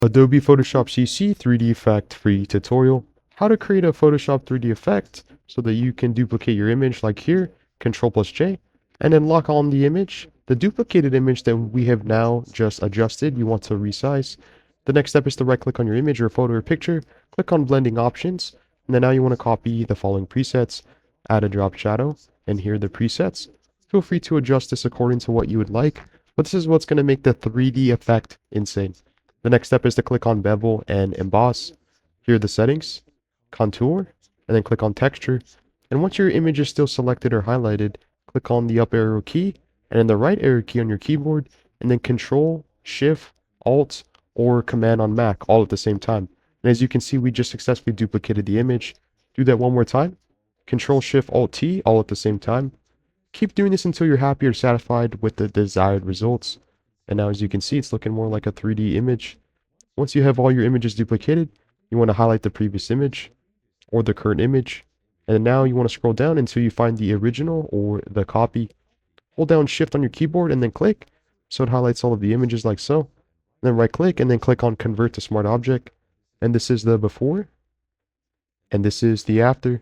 Adobe Photoshop CC 3D effect free tutorial. How to create a Photoshop 3D effect so that you can duplicate your image like here, Control+J, and then lock on the image. The duplicated image that we have now just adjusted, you want to resize. The next step is to right click on your image or photo or picture, click on blending options, and then now you want to copy the following presets, add a drop shadow, and here are the presets. Feel free to adjust this according to what you would like, but this is what's going to make the 3D effect insane. The next step is to click on bevel and emboss. Here are the settings, contour, and then click on texture. And once your image is still selected or highlighted, click on the up arrow key and then the right arrow key on your keyboard, and then Control, Shift, Alt, or Command on Mac all at the same time. And as you can see, we just successfully duplicated the image. Do that one more time. Control, Shift, Alt, T all at the same time. Keep doing this until you're happy or satisfied with the desired results. And now as you can see, it's looking more like a 3D image. Once you have all your images duplicated, you want to highlight the previous image or the current image. And now you want to scroll down until you find the original or the copy. Hold down Shift on your keyboard and then click. So it highlights all of the images like so. Then right click and then click on Convert to Smart Object. And this is the before. And this is the after.